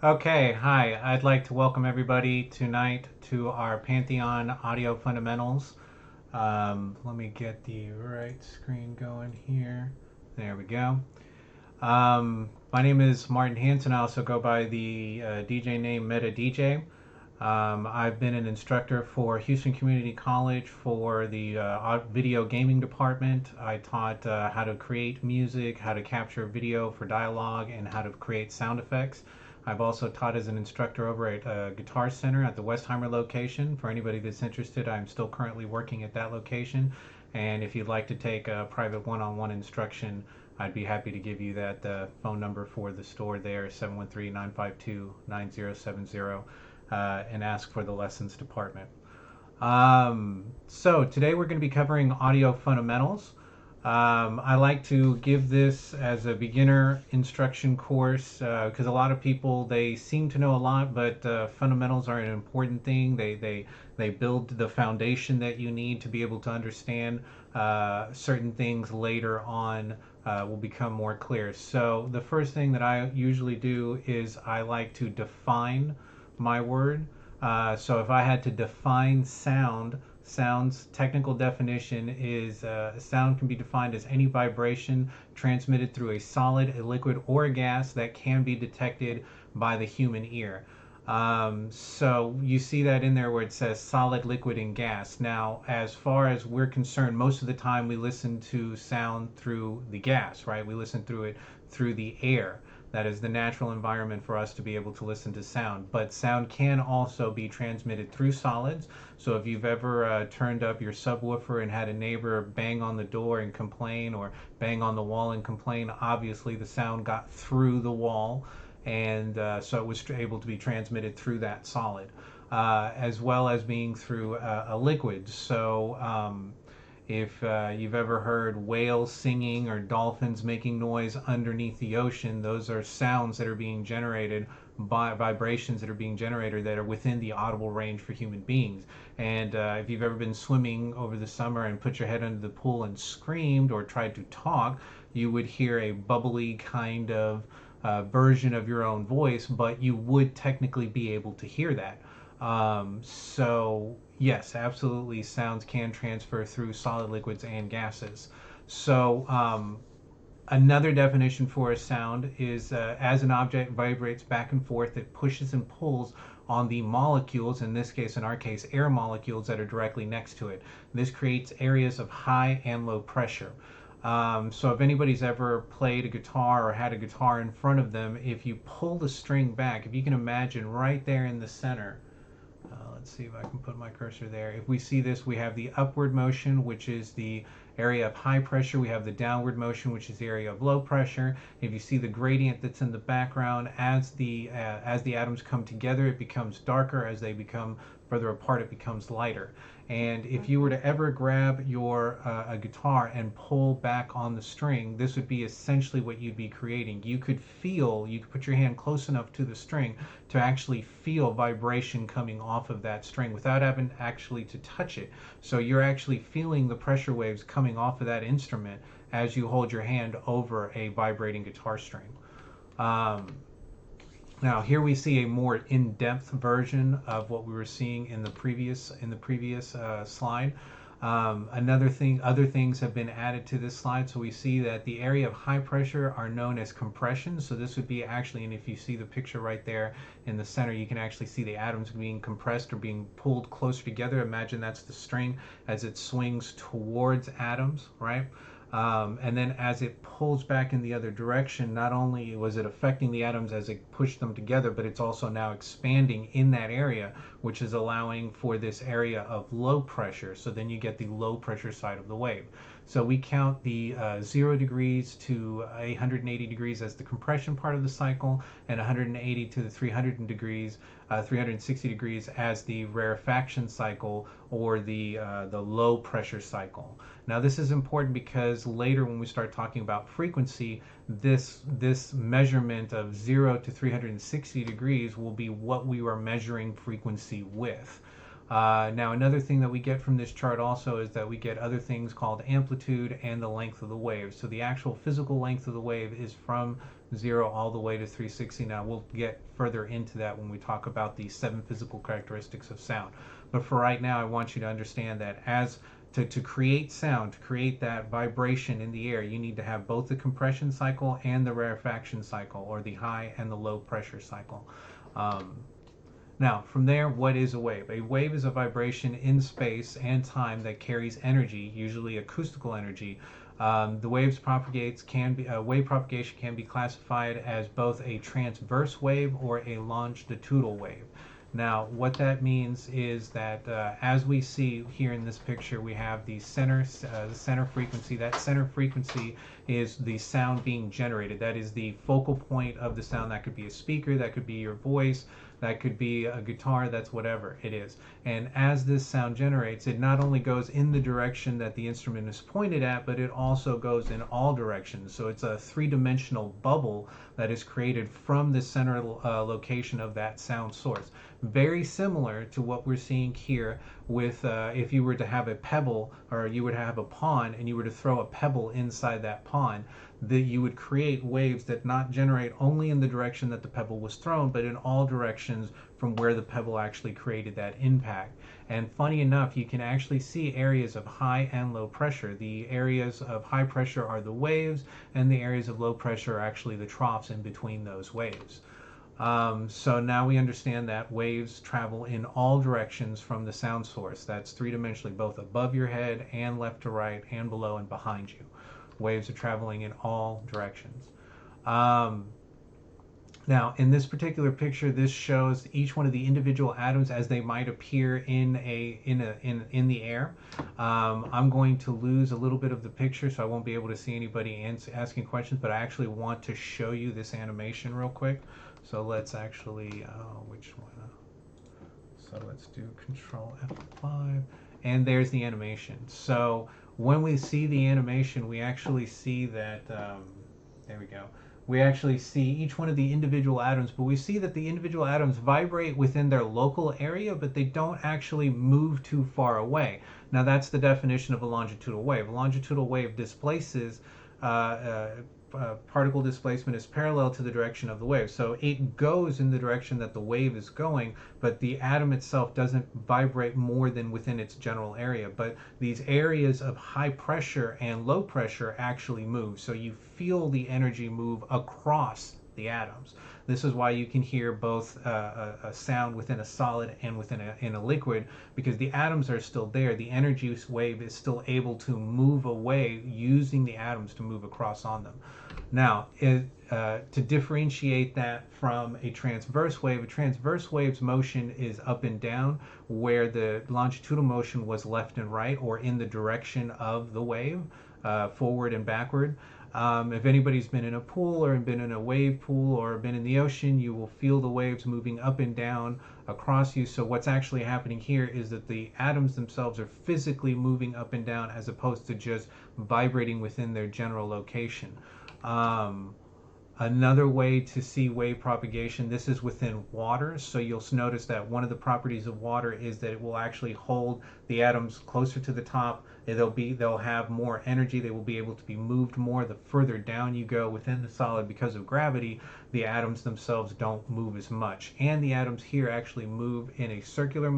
Okay, hi. I'd like to welcome everybody tonight to our Pantheon Audio Fundamentals. Let me get the right screen going here. There we go. My name is Martin Hansen. I also go by the DJ name Meta DJ. I've been an instructor for Houston Community College for the video gaming department. I taught how to create music, how to capture video for dialogue, and how to create sound effects. I've also taught as an instructor over at Guitar Center at the Westheimer location. For anybody that's interested, I'm still currently working at that location. And if you'd like to take a private one-on-one instruction, I'd be happy to give you that phone number for the store there, 713-952-9070, and ask for the lessons department. So today we're going to be covering audio fundamentals. I like to give this as a beginner instruction course because a lot of people, they seem to know a lot, but fundamentals are an important thing. They build the foundation that you need to be able to understand certain things later on will become more clear. So the first thing that I usually do is I like to define my word. So if I had to define sound's technical definition is sound can be defined as any vibration transmitted through a solid, a liquid, or a gas that can be detected by the human ear. So you see that in there where it says solid, liquid, and gas. Now, as far as we're concerned, most of the time we listen to sound through the gas, right? We listen through it through the air. That is the natural environment for us to be able to listen to sound. But sound can also be transmitted through solids. So if you've ever turned up your subwoofer and had a neighbor bang on the door and complain, or bang on the wall and complain, obviously the sound got through the wall, and so it was able to be transmitted through that solid, as well as being through a liquid. So if you've ever heard whales singing or dolphins making noise underneath the ocean, those are sounds that are being generated by vibrations that are being generated that are within the audible range for human beings. And if you've ever been swimming over the summer and put your head under the pool and screamed or tried to talk, you would hear a bubbly kind of version of your own voice, but you would technically be able to hear that. So yes, absolutely, sounds can transfer through solid, liquids, and gases. So another definition for a sound is as an object vibrates back and forth, it pushes and pulls on the molecules, in this case, in our case, air molecules that are directly next to it. This creates areas of high and low pressure. So if anybody's ever played a guitar or had a guitar in front of them, if you pull the string back, if you can imagine right there in the center, let's see if I can put my cursor there. If we see this, we have the upward motion, which is the area of high pressure. We have the downward motion, which is the area of low pressure. If you see the gradient that's in the background, as the atoms come together, it becomes darker. As they become further apart, it becomes lighter. And if you were to ever grab your a guitar and pull back on the string, this would be essentially what you'd be creating. You could put your hand close enough to the string to actually feel vibration coming off of that string without having actually to touch it. So you're actually feeling the pressure waves coming off of that instrument as you hold your hand over a vibrating guitar string. Now here we see a more in-depth version of what we were seeing in the previous slide. Other things have been added to this slide. So we see that the area of high pressure are known as compression. So this would be actually, and if you see the picture right there in the center, you can actually see the atoms being compressed or being pulled closer together. Imagine that's the string as it swings towards atoms, right? And then as it pulls back in the other direction, not only was it affecting the atoms as it pushed them together, but it's also now expanding in that area, which is allowing for this area of low pressure. So then you get the low pressure side of the wave. So we count the 0 degrees to 180 degrees as the compression part of the cycle, and 180 to the 360 degrees as the rarefaction cycle, or the low pressure cycle. Now this is important because later when we start talking about frequency, this measurement of 0 to 360 degrees will be what we are measuring frequency with. Now, another thing that we get from this chart also is that we get other things called amplitude and the length of the wave. So the actual physical length of the wave is from 0 all the way to 360. Now, we'll get further into that when we talk about the 7 physical characteristics of sound. But for right now, I want you to understand that to create sound, to create that vibration in the air, you need to have both the compression cycle and the rarefaction cycle, or the high and the low pressure cycle. Now, from there, what is a wave? A wave is a vibration in space and time that carries energy, usually acoustical energy. The wave propagation can be classified as both a transverse wave or a longitudinal wave. Now, what that means is that as we see here in this picture, we have the center frequency. That center frequency is the sound being generated. That is the focal point of the sound. That could be a speaker, that could be your voice, that could be a guitar, that's whatever it is. And as this sound generates, it not only goes in the direction that the instrument is pointed at, but it also goes in all directions. So it's a three-dimensional bubble that is created from the center location of that sound source. Very similar to what we're seeing here with if you were to have a pebble, or you would have a pond and you were to throw a pebble inside that pond, that you would create waves that not generate only in the direction that the pebble was thrown, but in all directions from where the pebble actually created that impact. And funny enough, you can actually see areas of high and low pressure. The areas of high pressure are the waves, and the areas of low pressure are actually the troughs in between those waves. So now we understand that waves travel in all directions from the sound source. That's three-dimensionally, both above your head and left to right and below and behind you. Waves are traveling in all directions. Now, in this particular picture, this shows each one of the individual atoms as they might appear in the air. I'm going to lose a little bit of the picture, so I won't be able to see anybody asking questions, but I actually want to show you this animation real quick. So let's actually, which one? So let's do Control F5, and there's the animation. So when we see the animation, we actually see that, there we go. We actually see each one of the individual atoms, but we see that the individual atoms vibrate within their local area, but they don't actually move too far away. Now that's the definition of a longitudinal wave. A longitudinal wave displaces, particle displacement is parallel to the direction of the wave. So it goes in the direction that the wave is going, but the atom itself doesn't vibrate more than within its general area. But these areas of high pressure and low pressure actually move. So you feel the energy move across the atoms. This is why you can hear both a sound within a solid and within a liquid, because the atoms are still there. The energy wave is still able to move away using the atoms to move across on them. Now, to differentiate that from a transverse wave's motion is up and down, where the longitudinal motion was left and right, or in the direction of the wave, forward and backward. If anybody's been in a pool or been in a wave pool or been in the ocean, you will feel the waves moving up and down across you. So what's actually happening here is that the atoms themselves are physically moving up and down as opposed to just vibrating within their general location. Another way to see wave propagation, this is within water, so you'll notice that one of the properties of water is that it will actually hold the atoms closer to the top. They'll have more energy, they will be able to be moved more. The further down you go within the solid, because of gravity, the atoms themselves don't move as much. And the atoms here actually move in a circular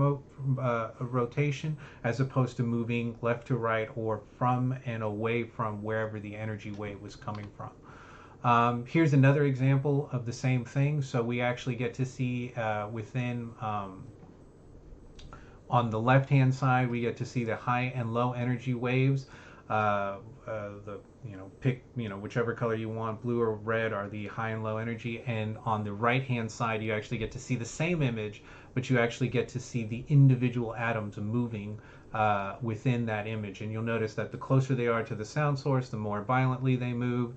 rotation, as opposed to moving left to right or from and away from wherever the energy wave was coming from. Here's another example of the same thing. So we actually get to see within, on the left hand side, we get to see the high and low energy waves. Pick whichever color you want, blue or red are the high and low energy. And on the right hand side, you actually get to see the same image, but you actually get to see the individual atoms moving within that image. And you'll notice that the closer they are to the sound source, the more violently they move.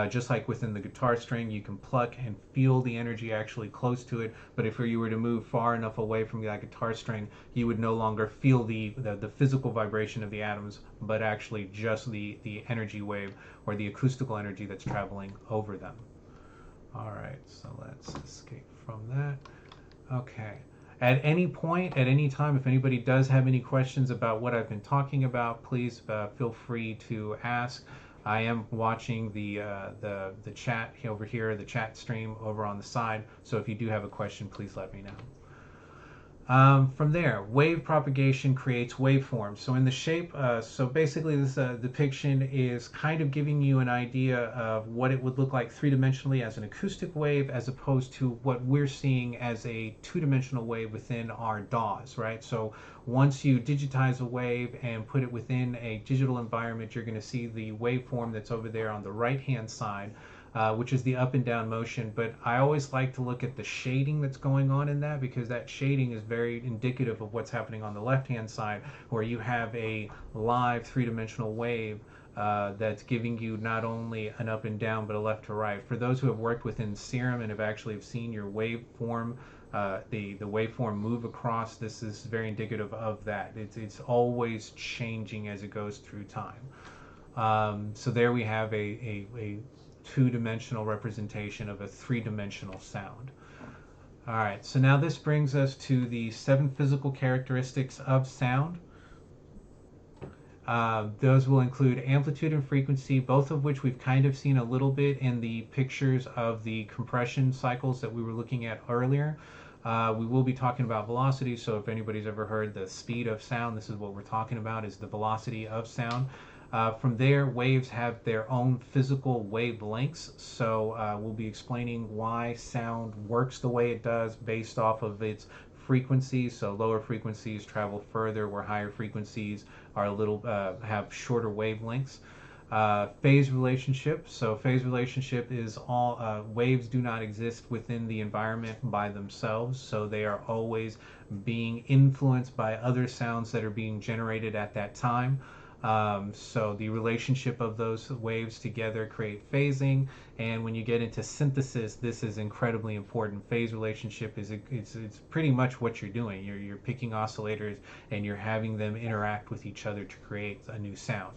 Just like within the guitar string, you can pluck and feel the energy actually close to it, but if you were to move far enough away from that guitar string, you would no longer feel the physical vibration of the atoms, but actually just the energy wave or the acoustical energy that's traveling over them. All right, so let's escape from that. Okay. At any point, at any time, if anybody does have any questions about what I've been talking about, please feel free to ask. I am watching the chat over here, the chat stream over on the side. So if you do have a question, please let me know. From there, wave propagation creates waveforms. So in the shape, so basically this depiction is kind of giving you an idea of what it would look like three-dimensionally as an acoustic wave, as opposed to what we're seeing as a two-dimensional wave within our DAWs, right? So once you digitize a wave and put it within a digital environment, you're going to see the waveform that's over there on the right-hand side, which is the up and down motion. But I always like to look at the shading that's going on in that, because that shading is very indicative of what's happening on the left hand side, where you have a live three-dimensional wave that's giving you not only an up and down but a left to right. For those who have worked within Serum and have actually seen your waveform, the waveform move across, this is very indicative of that. It's always changing as it goes through time. So there we have a two-dimensional representation of a three-dimensional sound. All right, so now this brings us to the 7 physical characteristics of sound. Those will include amplitude and frequency, both of which we've kind of seen a little bit in the pictures of the compression cycles that we were looking at earlier. We will be talking about velocity, so if anybody's ever heard the speed of sound, this is what we're talking about, is the velocity of sound. From there, waves have their own physical wavelengths, so we'll be explaining why sound works the way it does based off of its frequencies. So lower frequencies travel further, where higher frequencies are have shorter wavelengths. Phase relationship. So phase relationship is all waves do not exist within the environment by themselves, so they are always being influenced by other sounds that are being generated at that time. So the relationship of those waves together create phasing, and when you get into synthesis, this is incredibly important. Phase relationship is it's pretty much what you're doing. You're picking oscillators and you're having them interact with each other to create a new sound.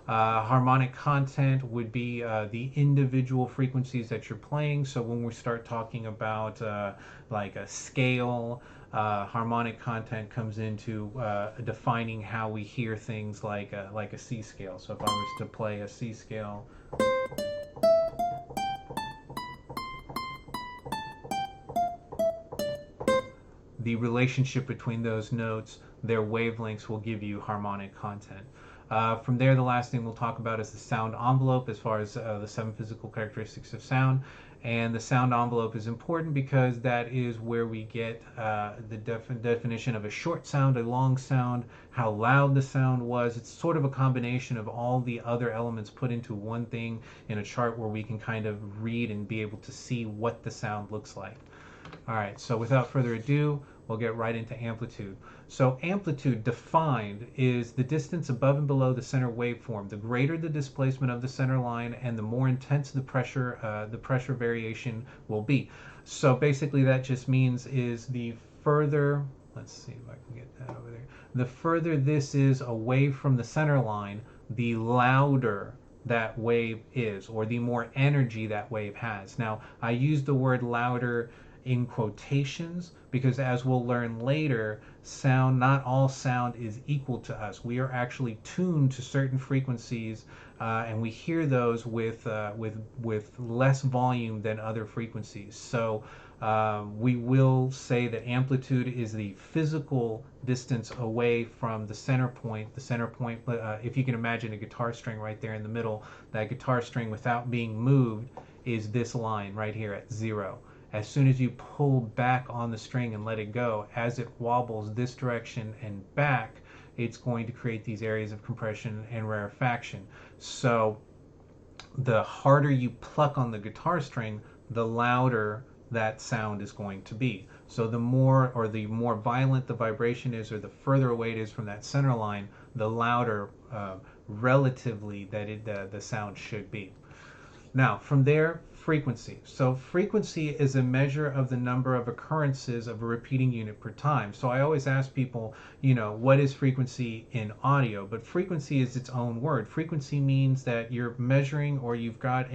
Harmonic content would be the individual frequencies that you're playing. So when we start talking about like a scale, harmonic content comes into defining how we hear things like a C scale. So if I was to play a C scale, the relationship between those notes, their wavelengths, will give you harmonic content. From there, the last thing we'll talk about is the sound envelope, as far as the 7 physical characteristics of sound. And the sound envelope is important because that is where we get the definition of a short sound, a long sound, how loud the sound was. It's sort of a combination of all the other elements put into one thing in a chart, where we can kind of read and be able to see what the sound looks like. All right, so without further ado, we'll get right into amplitude. So amplitude defined is the distance above and below the center waveform. The greater the displacement of the center line and the more intense the pressure variation will be. So basically that just means is the further, let's see if I can get that over there. The further this is away from the center line, the louder that wave is, or the more energy that wave has. Now, I use the word louder in quotations because, as we'll learn later, not all sound is equal to us. We are actually tuned to certain frequencies, and we hear those with less volume than other frequencies. So we will say that amplitude is the physical distance away from the center point. The center point, if you can imagine a guitar string right there in the middle, that guitar string without being moved is this line right here at 0. As soon as you pull back on the string and let it go, as it wobbles this direction and back, it's going to create these areas of compression and rarefaction. So the harder you pluck on the guitar string, the louder that sound is going to be. So the more violent the vibration is, or the further away it is from that center line, the louder relatively that the sound should be. Now, from there, frequency. So frequency is a measure of the number of occurrences of a repeating unit per time. So I always ask people, what is frequency in audio? But frequency is its own word. Frequency means that you're measuring, or you've got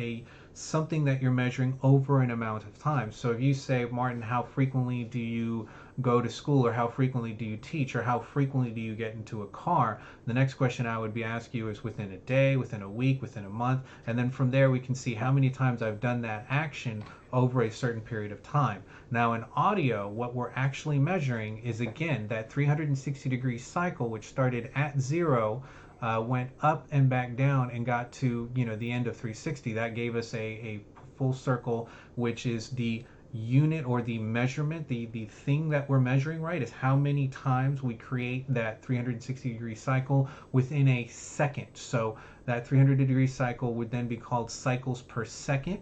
something that you're measuring over an amount of time. So if you say, Martin, how frequently do you go to school, or how frequently do you teach, or how frequently do you get into a car, the next question I would be asking you is within a day, within a week, within a month, and then from there we can see how many times I've done that action over a certain period of time. Now in audio, what we're actually measuring is, again, that 360-degree cycle, which started at 0, went up and back down and got to, the end of 360. That gave us a full circle, which is the unit or the measurement, the thing that we're measuring, right, is how many times we create that 360-degree cycle within a second. So that 300-degree cycle would then be called cycles per second.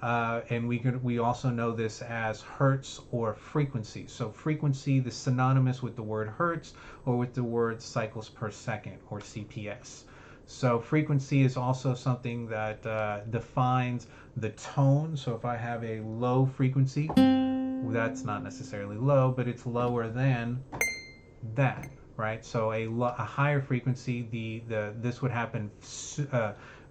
And we also know this as hertz or frequency. So frequency is synonymous with the word hertz or with the word cycles per second, or CPS. So frequency is also something that defines the tone. So if I have a low frequency, that's not necessarily low, but it's lower than that, right? So a higher frequency, this would happen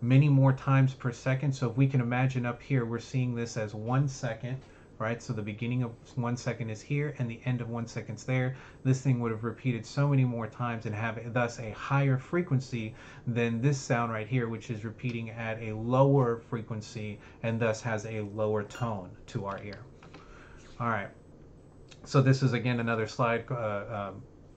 many more times per second. So if we can imagine up here, we're seeing this as 1 second, right? So the beginning of 1 second is here and the end of 1 second's there. This thing would have repeated so many more times and have thus a higher frequency than this sound right here, which is repeating at a lower frequency and thus has a lower tone to our ear. All right. So this is again another slide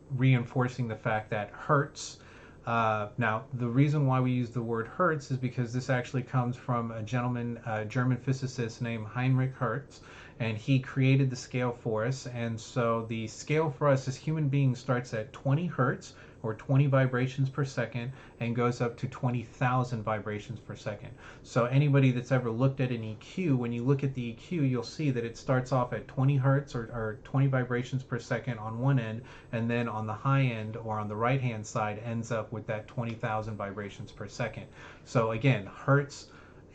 reinforcing the fact that hertz. Now, the reason why we use the word hertz is because this actually comes from a gentleman, a German physicist named Heinrich Hertz, and he created the scale for us. And so the scale for us as human beings starts at 20 hertz, or 20 vibrations per second, and goes up to 20,000 vibrations per second. So anybody that's ever looked at an EQ, when you look at the EQ, you'll see that it starts off at 20 hertz or 20 vibrations per second on one end, and then on the high end or on the right hand side ends up with that 20,000 vibrations per second. So again, hertz,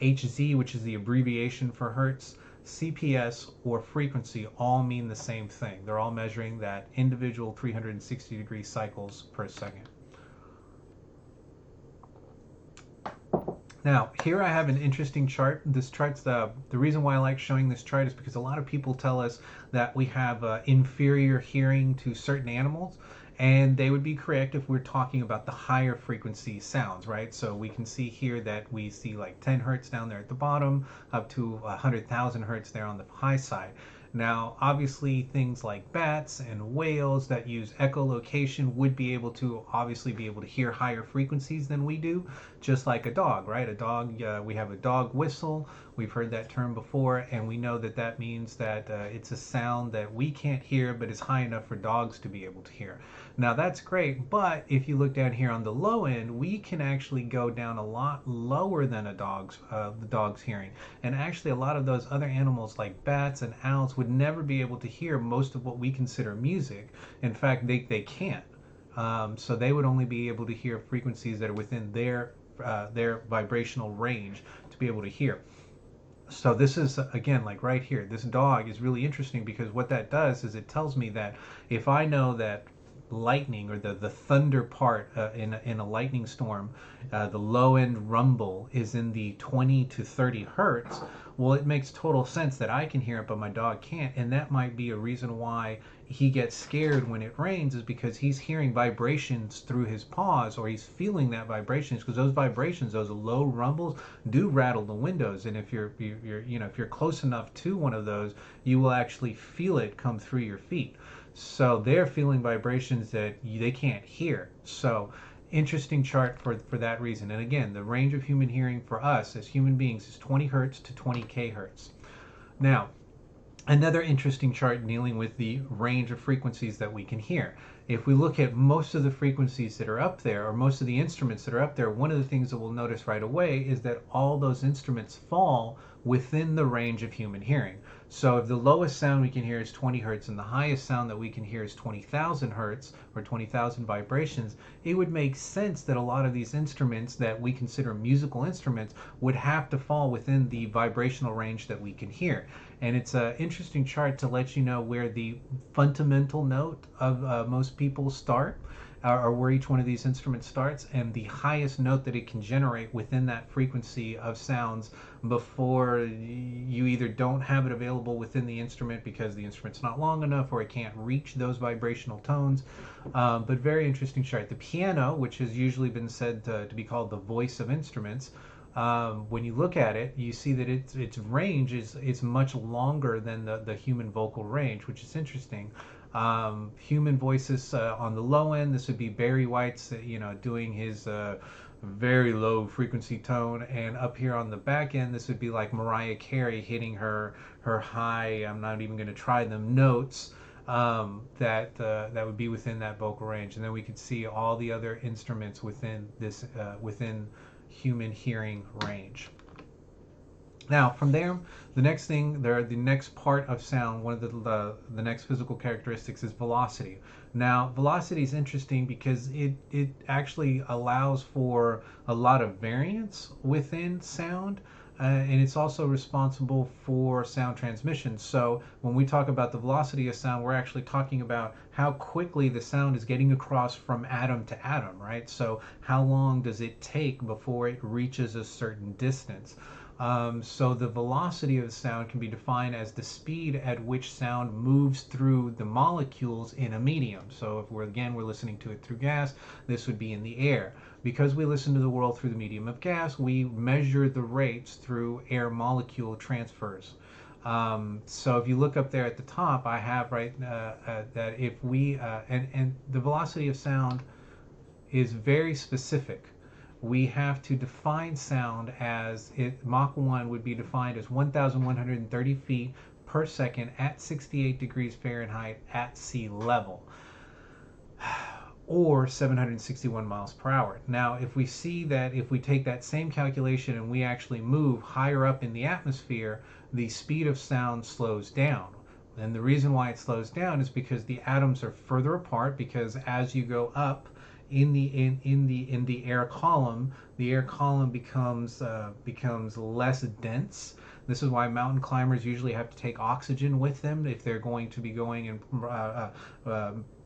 Hz, which is the abbreviation for hertz, CPS, or frequency, all mean the same thing. They're all measuring that individual 360-degree cycles per second. Now, here I have an interesting chart. This chart's the reason why I like showing this chart is because a lot of people tell us that we have inferior hearing to certain animals. And they would be correct if we're talking about the higher frequency sounds, right? So we can see here that we see like 10 hertz down there at the bottom, up to 100,000 hertz there on the high side. Now, obviously, things like bats and whales that use echolocation would be able to hear higher frequencies than we do, just like a dog, right? A dog, we have a dog whistle. We've heard that term before, and we know that that means that it's a sound that we can't hear, but is high enough for dogs to be able to hear. Now, that's great, but if you look down here on the low end, we can actually go down a lot lower than the dog's hearing. And actually, a lot of those other animals like bats and owls would never be able to hear most of what we consider music. In fact, they can't. So they would only be able to hear frequencies that are within their vibrational range to be able to hear. So this is, again, like right here, this dog is really interesting because what that does is it tells me that if I know that lightning or the thunder part in a lightning storm, the low end rumble is in the 20 to 30 hertz, well, it makes total sense that I can hear it but my dog can't. And that might be a reason why he gets scared when it rains, is because he's hearing vibrations through his paws, or he's feeling that vibrations, because those vibrations, those low rumbles, do rattle the windows. And if you're if you're close enough to one of those, you will actually feel it come through your feet. So they're feeling vibrations that they can't hear. So interesting chart for that reason. And again, the range of human hearing for us as human beings is 20 hertz to 20 kHz. Now, another interesting chart dealing with the range of frequencies that we can hear. If we look at most of the frequencies that are up there, or most of the instruments that are up there, one of the things that we'll notice right away is that all those instruments fall within the range of human hearing. So if the lowest sound we can hear is 20 hertz and the highest sound that we can hear is 20,000 hertz or 20,000 vibrations, it would make sense that a lot of these instruments that we consider musical instruments would have to fall within the vibrational range that we can hear. And it's an interesting chart to let you know where the fundamental note of most people start. or where each one of these instruments starts, and the highest note that it can generate within that frequency of sounds before you either don't have it available within the instrument because the instrument's not long enough or it can't reach those vibrational tones. But very interesting chart. The piano, which has usually been said to be called the voice of instruments, when you look at it, you see that its range is much longer than the human vocal range, which is interesting. Human voices on the low end, this would be Barry White's, doing his very low frequency tone, and up here on the back end, this would be like Mariah Carey hitting her high. I'm not even going to try them notes. That would be within that vocal range, and then we could see all the other instruments within this within human hearing range. Now, from there, the next part of sound, one of the next physical characteristics is velocity. Now, velocity is interesting because it actually allows for a lot of variance within sound. And it's also responsible for sound transmission. So when we talk about the velocity of sound, we're actually talking about how quickly the sound is getting across from atom to atom, right? So how long does it take before it reaches a certain distance? So the velocity of sound can be defined as the speed at which sound moves through the molecules in a medium. So if we're listening to it through gas, this would be in the air. Because we listen to the world through the medium of gas, we measure the rates through air molecule transfers. So if you look up there at the top, I have that if we and the velocity of sound is very specific. We have to define sound as Mach 1 would be defined as 1,130 feet per second at 68 degrees Fahrenheit at sea level, or 761 miles per hour. Now, if we take that same calculation and we actually move higher up in the atmosphere, the speed of sound slows down. And the reason why it slows down is because the atoms are further apart, because as you go up in the air column, the air column becomes less dense. This is why mountain climbers usually have to take oxygen with them if they're going to be going and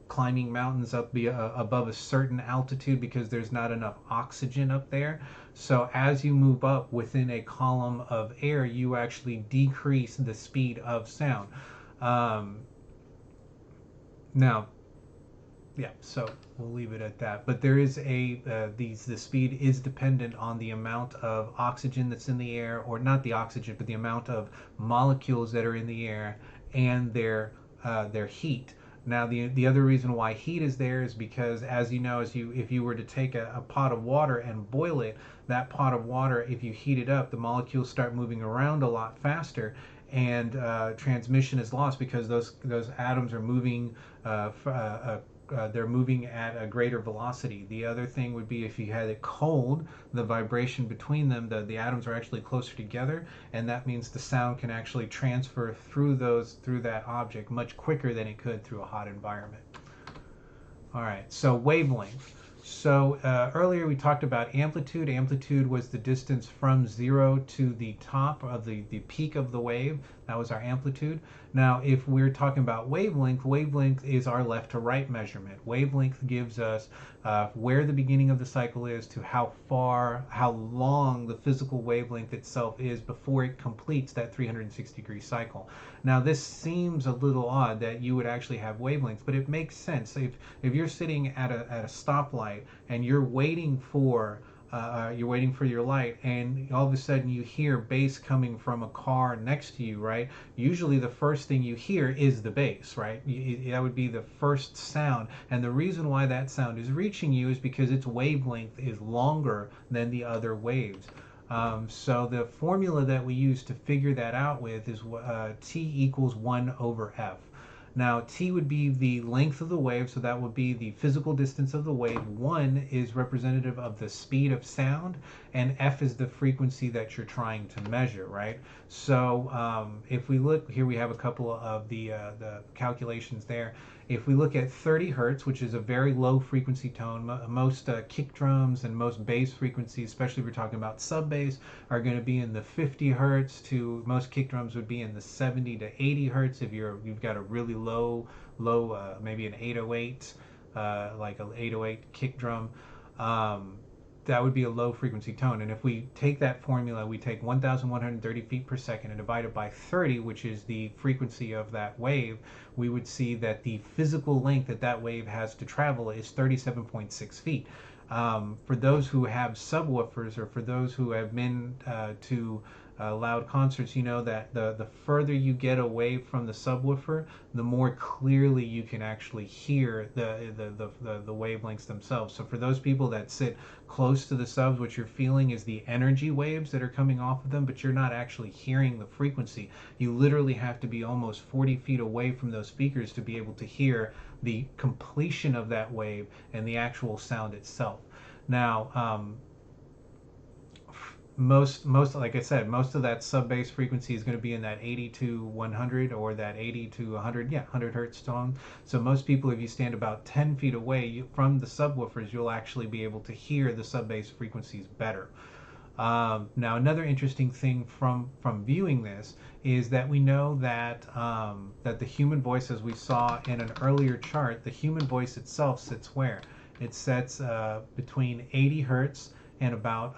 climbing mountains up above a certain altitude, because there's not enough oxygen up there. So as you move up within a column of air, you actually decrease the speed of sound. Now, yeah, so we'll leave it at that. But there is the speed is dependent on the amount of oxygen that's in the air, or not the oxygen, but the amount of molecules that are in the air and their heat. Now, the other reason why heat is there is because, as you know, if you were to take a pot of water and boil it, that pot of water, if you heat it up, the molecules start moving around a lot faster, and transmission is lost because those atoms are moving. They're moving at a greater velocity. The other thing would be if you had it cold, the vibration between them, the atoms are actually closer together, and that means the sound can actually transfer through that object much quicker than it could through a hot environment. All right, so wavelength. So earlier we talked about amplitude. Amplitude was the distance from zero to the top of the peak of the wave. That was our amplitude. Now, if we're talking about wavelength, wavelength is our left to right measurement. Wavelength gives us where the beginning of the cycle is to how long the physical wavelength itself is before it completes that 360-degree cycle. Now, this seems a little odd that you would actually have wavelengths, but it makes sense. If you're sitting at a stoplight and you're waiting for your light, and all of a sudden you hear bass coming from a car next to you, right? Usually the first thing you hear is the bass, right? That would be the first sound, and the reason why that sound is reaching you is because its wavelength is longer than the other waves. So the formula that we use to figure that out with is T equals 1 over F. Now, T would be the length of the wave, so that would be the physical distance of the wave. 1 is representative of the speed of sound, and F is the frequency that you're trying to measure, right? So if we look, here we have a couple of the calculations there. If we look at 30 hertz, which is a very low frequency tone, most kick drums and most bass frequencies, especially if we're talking about sub bass, are going to be in the 50 hertz to most kick drums would be in the 70 to 80 hertz if you've got a really low maybe an 808 like an 808 kick drum, that would be a low frequency tone. And if we take that formula, we take 1,130 feet per second and divide it by 30, which is the frequency of that wave, we would see that the physical length that that wave has to travel is 37.6 feet. For those who have subwoofers, or for those who have been to loud concerts, you know that the further you get away from the subwoofer, the more clearly you can actually hear the wavelengths themselves. So for those people that sit close to the subs, what you're feeling is the energy waves that are coming off of them, but you're not actually hearing the frequency. You literally have to be almost 40 feet away from those speakers to be able to hear the completion of that wave and the actual sound itself. Now, most like I said, most of that sub bass frequency is going to be in that 80 to 100, or that 80 to 100, 100 hertz tone. So most people, if you stand about 10 feet away from the subwoofers, you'll actually be able to hear the sub bass frequencies better. Now, another interesting thing from viewing this is that we know that that the human voice, as we saw in an earlier chart, the human voice itself sits where? It sets between 80 hertz and about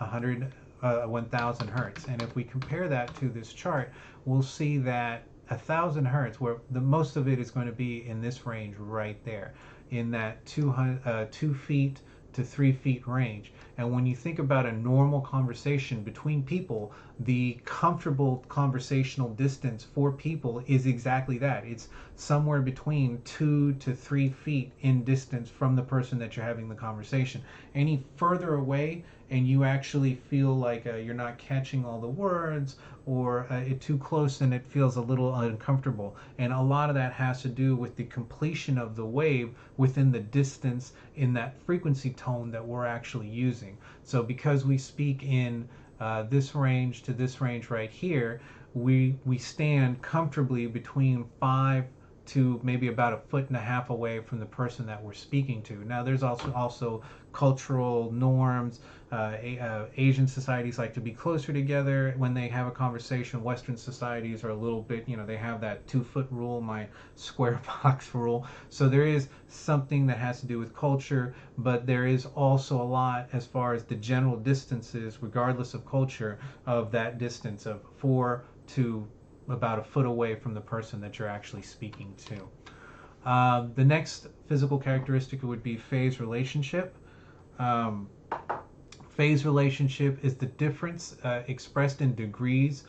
1,000 hertz. And if we compare that to this chart, we'll see that 1,000 hertz, where the most of it is going to be in this range right there, in that 2 feet to 3 feet range. And when you think about a normal conversation between people, the comfortable conversational distance for people is exactly that. It's somewhere between 2 to 3 feet in distance from the person that you're having the conversation. Any further away and you actually feel like you're not catching all the words, or it's too close and it feels a little uncomfortable. And a lot of that has to do with the completion of the wave within the distance in that frequency tone that we're actually using. So because we speak in this range to this range right here, we stand comfortably between 5 to maybe about 1.5 feet away from the person that we're speaking to. Now, there's also cultural norms. Asian societies like to be closer together when they have a conversation. Western societies are a little bit, they have that 2-foot rule, my square box rule. So there is something that has to do with culture, but there is also a lot as far as the general distances, regardless of culture, of that distance of 4 to about 1 foot away from the person that you're actually speaking to. The next physical characteristic would be phase relationship. Phase relationship is the difference expressed in degrees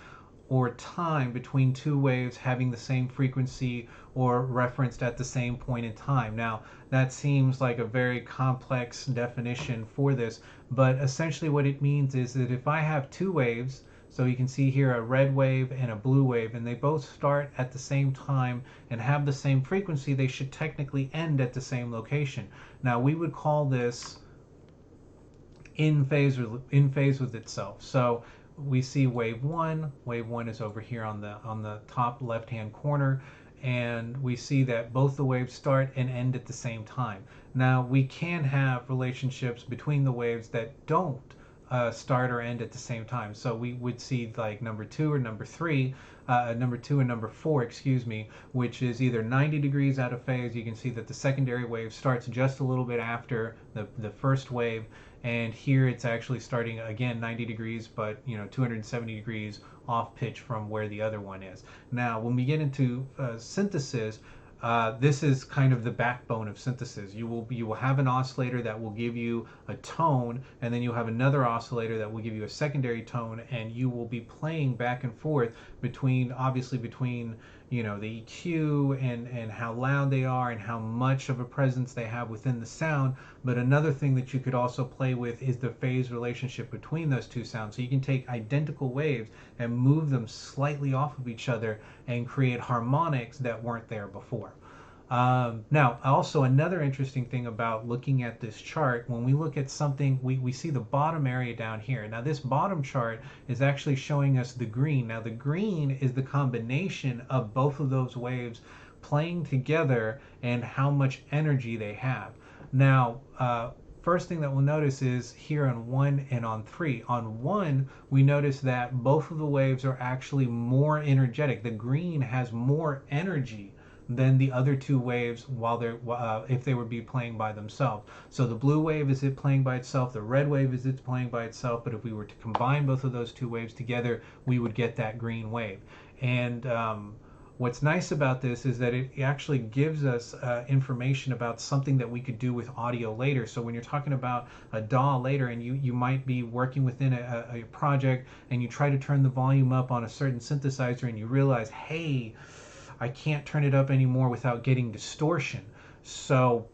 or time between two waves having the same frequency or referenced at the same point in time. Now, that seems like a very complex definition for this, but essentially what it means is that if I have two waves, so you can see here a red wave and a blue wave, and they both start at the same time and have the same frequency, they should technically end at the same location. Now, we would call this in phase with itself. So we see wave one is over here on the top left hand corner, and we see that both the waves start and end at the same time. Now, we can have relationships between the waves that don't start or end at the same time. So we would see like number two and number 4, excuse me, which is either 90 degrees out of phase. You can see that the secondary wave starts just a little bit after the first wave, and here it's actually starting again 90 degrees, but 270 degrees off pitch from where the other one is. Now, when we get into synthesis, this is kind of the backbone of synthesis. You will have an oscillator that will give you a tone, and then you'll have another oscillator that will give you a secondary tone, and you will be playing back and forth between the EQ and how loud they are and how much of a presence they have within the sound. But another thing that you could also play with is the phase relationship between those two sounds. So you can take identical waves and move them slightly off of each other and create harmonics that weren't there before. Now, also another interesting thing about looking at this chart, when we look at something, we see the bottom area down here. Now, this bottom chart is actually showing us the green. Now, the green is the combination of both of those waves playing together and how much energy they have. Now, first thing that we'll notice is here on 1 and on 3. On 1, we notice that both of the waves are actually more energetic. The green has more energy than the other two waves while they're if they would be playing by themselves. So the blue wave is it playing by itself, the red wave is it playing by itself, but if we were to combine both of those two waves together, we would get that green wave. And what's nice about this is that it actually gives us information about something that we could do with audio later. So when you're talking about a DAW later, and you might be working within a project and you try to turn the volume up on a certain synthesizer and you realize, hey, I can't turn it up anymore without getting distortion. So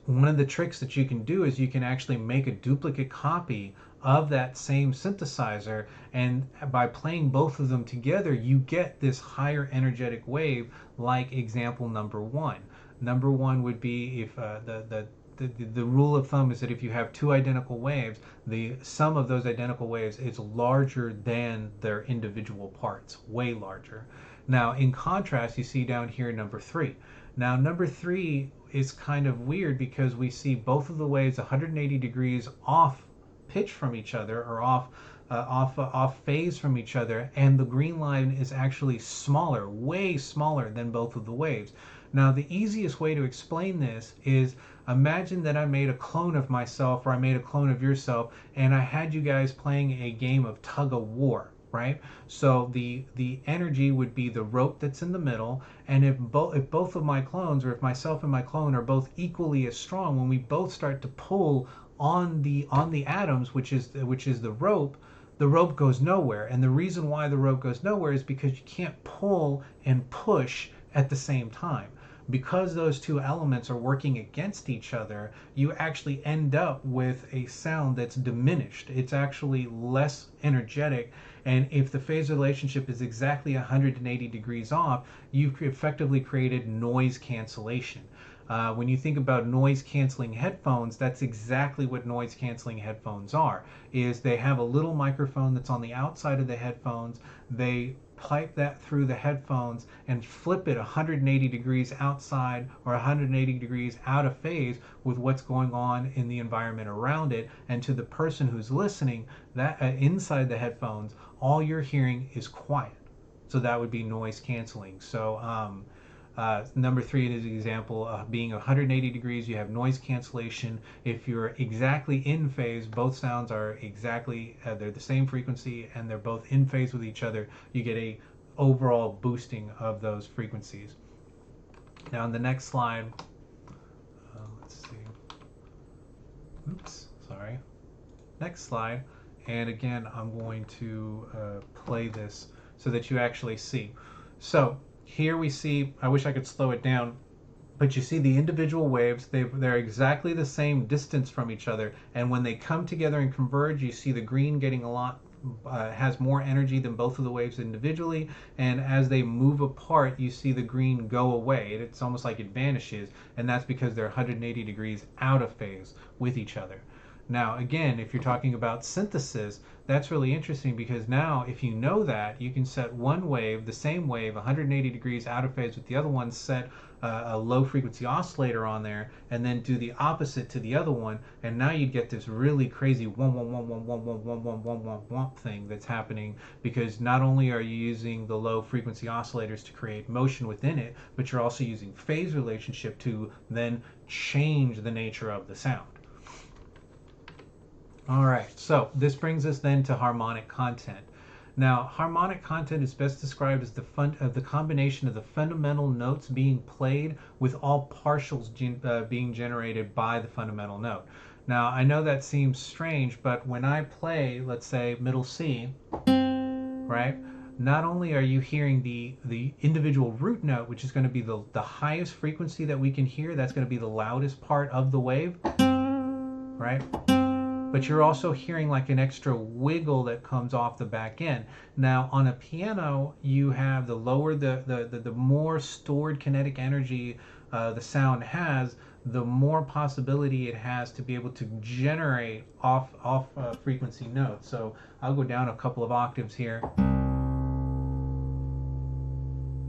one of the tricks that you can do is you can actually make a duplicate copy of that same synthesizer, and by playing both of them together you get this higher energetic wave, like example number one. Number one would be if the rule of thumb is that if you have two identical waves, the sum of those identical waves is larger than their individual parts, way larger. Now in contrast, you see down here number three. Now number three is kind of weird because we see both of the waves 180 degrees off pitch from each other, or off phase from each other, and the green line is actually smaller, way smaller than both of the waves. Now the easiest way to explain this is, imagine that I made a clone of myself, or I made a clone of yourself, and I had you guys playing a game of tug of war, right? So the energy would be the rope that's in the middle, and if both of my clones, or if myself and my clone are both equally as strong, when we both start to pull on the atoms, which is the rope goes nowhere. And the reason why the rope goes nowhere is because you can't pull and push at the same time. Because those two elements are working against each other, you actually end up with a sound that's diminished. It's actually less energetic, and if the phase relationship is exactly 180 degrees off, you've effectively created noise cancellation. When you think about noise canceling headphones, that's exactly what noise canceling headphones are. Is they have a little microphone that's on the outside of the headphones. They pipe that through the headphones and flip it 180 degrees outside, or 180 degrees out of phase with what's going on in the environment around it. And to the person who's listening, that inside the headphones, all you're hearing is quiet. So that would be noise canceling. So number three is an example of being 180 degrees. You have noise cancellation. If you're exactly in phase, both sounds are exactly, they're the same frequency and they're both in phase with each other, you get a overall boosting of those frequencies. Now on the next slide, let's see. Oops, sorry. Next slide. And again, I'm going to play this so that you actually see. So here we see, I wish I could slow it down, but you see the individual waves, they're exactly the same distance from each other, and when they come together and converge, you see the green getting a lot, has more energy than both of the waves individually, and as they move apart, you see the green go away. It's almost like it vanishes, and that's because they're 180 degrees out of phase with each other. Now, again, if you're talking about synthesis, that's really interesting, because now if you know that, you can set one wave, the same wave, 180 degrees out of phase with the other one, set a low frequency oscillator on there, and then do the opposite to the other one, and now you'd get this really crazy womp thing that's happening, because not only are you using the low frequency oscillators to create motion within it, but you're also using phase relationship to then change the nature of the sound. All right, so this brings us then to harmonic content. Now, harmonic content is best described as the combination of the fundamental notes being played with all partials being generated by the fundamental note. Now, I know that seems strange, but when I play, let's say, middle C, right, not only are you hearing the individual root note, which is going to be the highest frequency that we can hear, that's going to be the loudest part of the wave, right? But you're also hearing like an extra wiggle that comes off the back end. Now on a piano, you have the lower, the more stored kinetic energy the sound has, the more possibility it has to be able to generate off frequency notes. So I'll go down a couple of octaves here,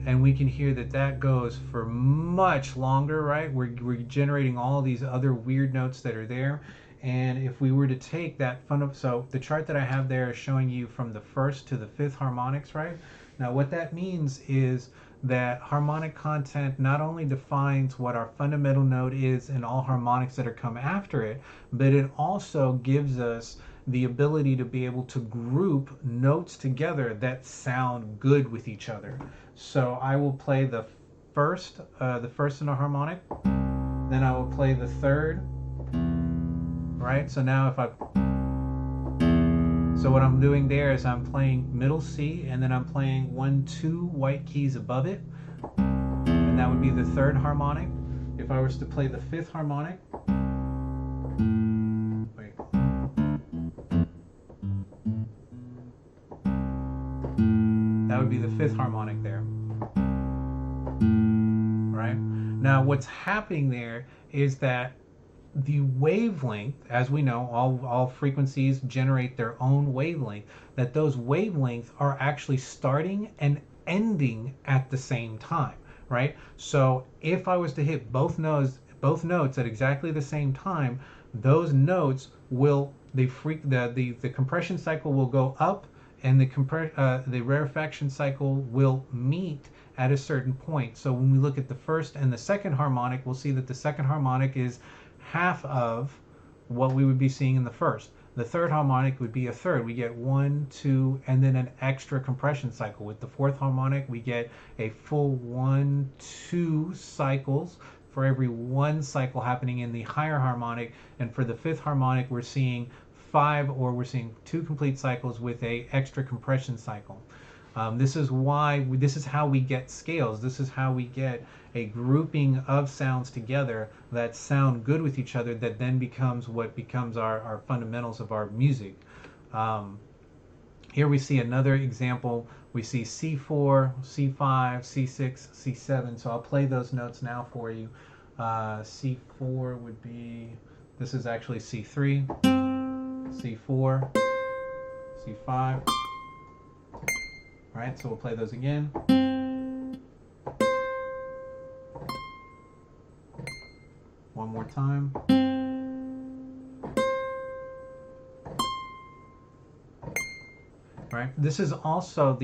and we can hear that goes for much longer, right? We're generating all these other weird notes that are there. And if we were to take that so the chart that I have there is showing you from the first to the fifth harmonics, right? Now what that means is that harmonic content not only defines what our fundamental note is and all harmonics that are come after it, but it also gives us the ability to be able to group notes together that sound good with each other. So I will play the first in a harmonic, then I will play the third, right? So now if I, so what I'm doing there is I'm playing middle C, and then I'm playing 1, 2 white keys above it, and that would be the third harmonic. If I was to play the fifth harmonic, wait, that would be the fifth harmonic there, right? Now what's happening there is that the wavelength, as we know, all frequencies generate their own wavelength, that those wavelengths are actually starting and ending at the same time, right? So if I was to hit both notes at exactly the same time, those notes will, the compression cycle will go up, and the rarefaction cycle will meet at a certain point. So when we look at the first and the second harmonic, we'll see that the second harmonic is half of what we would be seeing in the first. The third harmonic would be a third. We get 1, 2, and then an extra compression cycle. With the fourth harmonic, we get a full 1, 2 cycles for every one cycle happening in the higher harmonic. And for the fifth harmonic, we're seeing 5, or we're seeing 2 complete cycles with a extra compression cycle. This is how we get scales. This is how we get a grouping of sounds together that sound good with each other, that then becomes what becomes our fundamentals of our music. Here we see another example. We see C4, C5, C6, C7. So I'll play those notes now for you. C4 would be, this is actually C3, C4, C5. All right, so we'll play those again. One more time. Right. This is also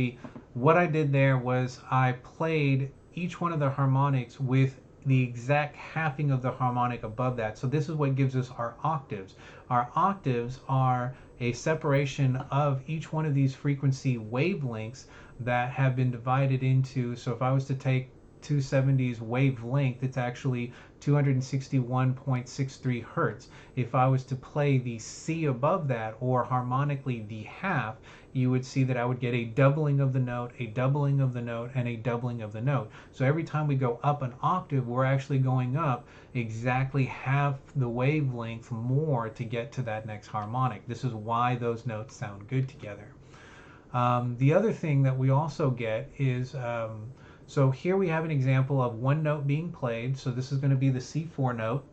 what I did there was I played each one of the harmonics with the exact halving of the harmonic above that. So this is what gives us our octaves. Our octaves are a separation of each one of these frequency wavelengths that have been divided into, so if I was to take 270's wavelength, it's actually 261.63 hertz. If I was to play the C above that, or harmonically the half, you would see that I would get a doubling of the note, a doubling of the note, and a doubling of the note. So every time we go up an octave, we're actually going up exactly half the wavelength more to get to that next harmonic. This is why those notes sound good together. The other thing that we also get is, so here we have an example of one note being played. So this is going to be the C4 note,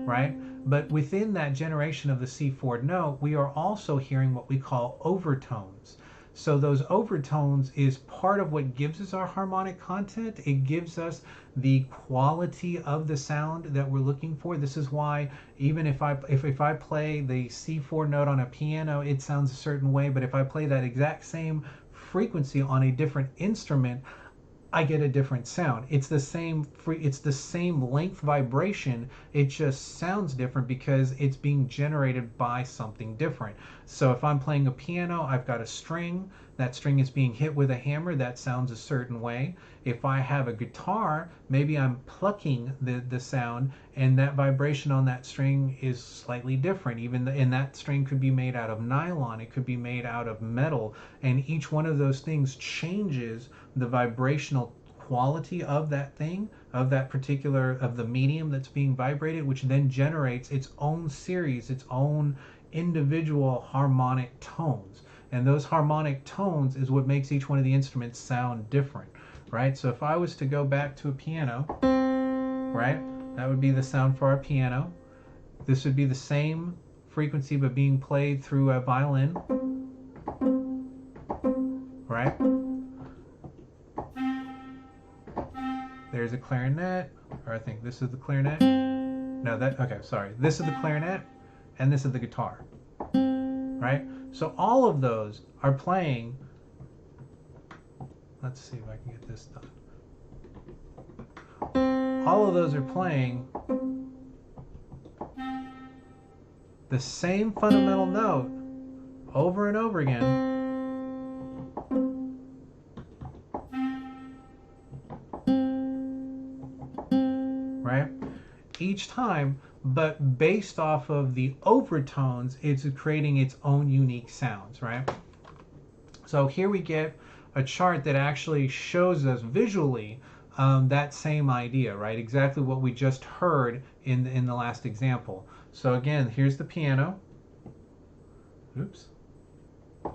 right? But within that generation of the C4 note, we are also hearing what we call overtones. So those overtones is part of what gives us our harmonic content. It gives us the quality of the sound that we're looking for. This is why even if I play the C4 note on a piano, it sounds a certain way. But if I play that exact same frequency on a different instrument, I get a different sound. It's the same length vibration. It just sounds different because it's being generated by something different. So if I'm playing a piano, I've got a string. That string is being hit with a hammer. That sounds a certain way. If I have a guitar, maybe I'm plucking the sound, and that vibration on that string is slightly different. And that string could be made out of nylon. It could be made out of metal. And each one of those things changes the vibrational quality of that thing, of the medium that's being vibrated, which then generates its own series, its own individual harmonic tones. And those harmonic tones is what makes each one of the instruments sound different, right? So if I was to go back to a piano, right, that would be the sound for our piano. This would be the same frequency but being played through a violin, right? There's a clarinet, or I think this is the clarinet. No, this is the clarinet, and this is the guitar, right? So all of those are playing, let's see if I can get this done. all of those are playing the same fundamental note over and over again, right? Each time, but based off of the overtones, it's creating its own unique sounds, right? So here we get a chart that actually shows us visually that same idea, right? Exactly what we just heard in the last example. So again, here's the piano. Oops.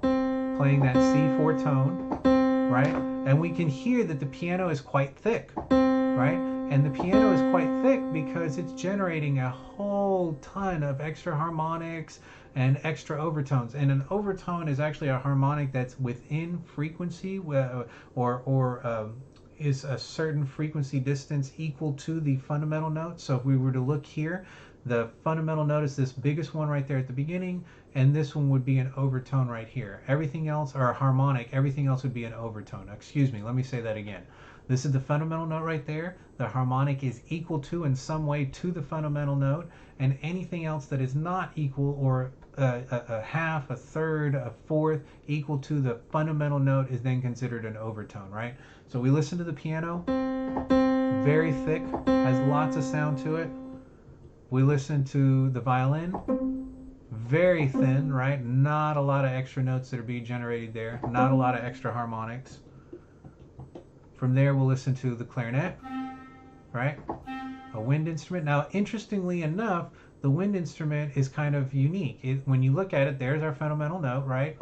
Playing that C4 tone, right? And we can hear that the piano is quite thick, right? And the piano is quite thick because it's generating a whole ton of extra harmonics and extra overtones. And an overtone is actually a harmonic that's within frequency or is a certain frequency distance equal to the fundamental note. So if we were to look here, the fundamental note is this biggest one right there at the beginning, and this one would be an overtone right here. Everything else, or a harmonic, everything else would be an overtone. Excuse me, let me say that again. This is the fundamental note right there. The harmonic is equal to in some way to the fundamental note, and anything else that is not equal or a half, a third, a fourth equal to the fundamental note is then considered an overtone, right? So we listen to the piano, very thick, has lots of sound to it. We listen to the violin, very thin, right? Not a lot of extra notes that are being generated there, not a lot of extra harmonics. From there, we'll listen to the clarinet, right? A wind instrument. Now, interestingly enough, the wind instrument is kind of unique. When you look at it, there's our fundamental note, right?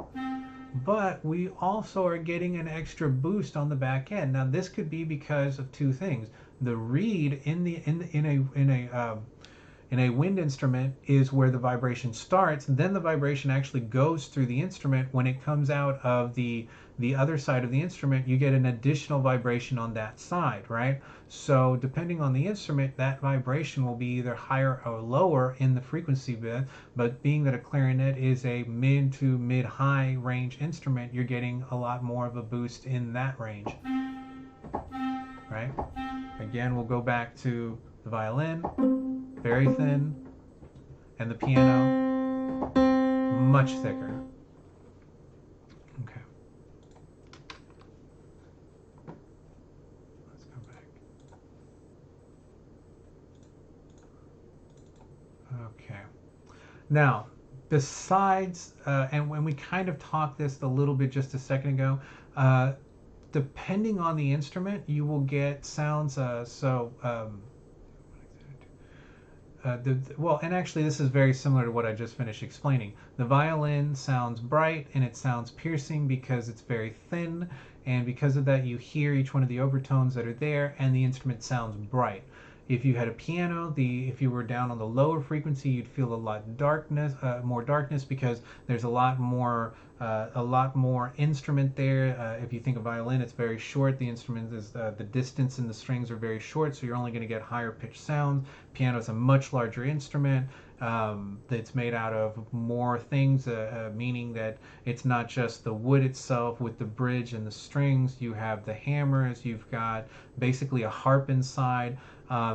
But we also are getting an extra boost on the back end. Now, this could be because of two things. The reed in a wind instrument is where the vibration starts, then the vibration actually goes through the instrument. When it comes out of the other side of the instrument, you get an additional vibration on that side, right? So depending on the instrument, that vibration will be either higher or lower in the frequency bit, but being that a clarinet is a mid to mid-high range instrument, you're getting a lot more of a boost in that range, right? Again, we'll go back to the violin, very thin, and the piano, much thicker. Okay. Let's go back. Okay. Now, besides, and when we kind of talked this a little bit just a second ago, depending on the instrument, you will get sounds. Well, and actually this is very similar to what I just finished explaining. The violin sounds bright and it sounds piercing because it's very thin, and because of that you hear each one of the overtones that are there, and the instrument sounds bright. If you had a piano, if you were down on the lower frequency, you'd feel a lot more darkness because there's a lot more instrument there. If you think of violin, it's very short. The instrument is the distance in the strings are very short, so you're only going to get higher pitched sounds. Piano is a much larger instrument that's made out of more things, meaning that it's not just the wood itself with the bridge and the strings. You have the hammers. You've got basically a harp inside.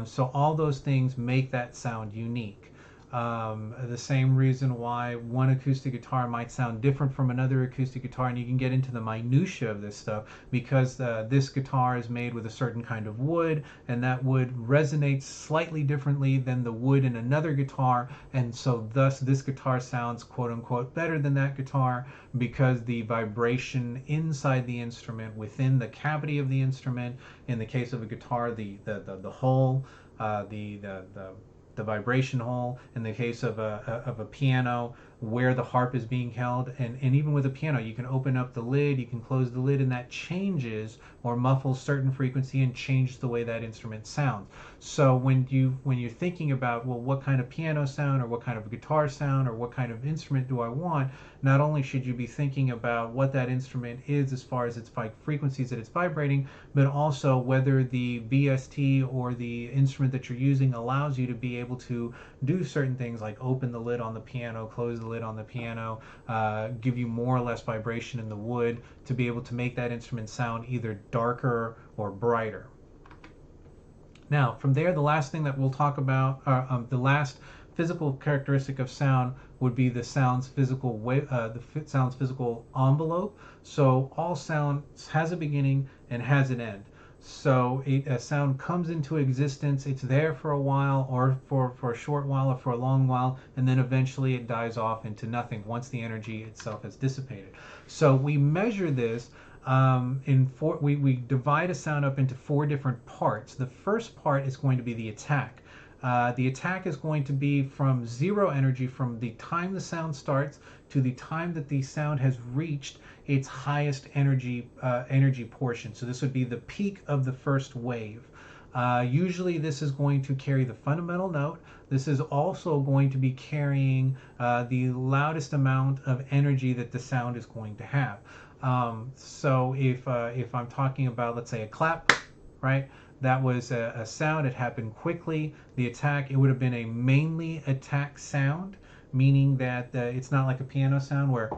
So all those things make that sound unique. The same reason why one acoustic guitar might sound different from another acoustic guitar, and you can get into the minutia of this stuff because this guitar is made with a certain kind of wood, and that wood resonates slightly differently than the wood in another guitar, and so thus this guitar sounds quote unquote better than that guitar because the vibration inside the instrument, within the cavity of the instrument, in the case of a guitar, the hole, the vibration hole. In the case of a piano, where the harp is being held, and even with a piano, you can open up the lid, you can close the lid, and that changes or muffles certain frequency and changes the way that instrument sounds. So when you're thinking about, well, what kind of piano sound or what kind of guitar sound or what kind of instrument do I want, not only should you be thinking about what that instrument is as far as its frequencies that it's vibrating, but also whether the VST or the instrument that you're using allows you to be able to do certain things like open the lid on the piano, close the lid on the piano, give you more or less vibration in the wood to be able to make that instrument sound either darker or brighter. Now, from there, the last thing that we'll talk about, the last physical characteristic of sound would be the sound's physical sound's physical envelope. So all sound has a beginning and has an end. So a sound comes into existence, it's there for a while, or for a short while, or for a long while, and then eventually it dies off into nothing once the energy itself has dissipated. So we measure this we divide a sound up into 4 different parts. The first part is going to be the attack. The attack is going to be from 0 energy, from the time the sound starts to the time that the sound has reached its highest energy portion. So this would be the peak of the first wave. Usually this is going to carry the fundamental note. This is also going to be carrying the loudest amount of energy that the sound is going to have. So if I'm talking about, let's say, a clap, right? That was a sound. It happened quickly. The attack, it would have been a mainly attack sound, meaning that it's not like a piano sound where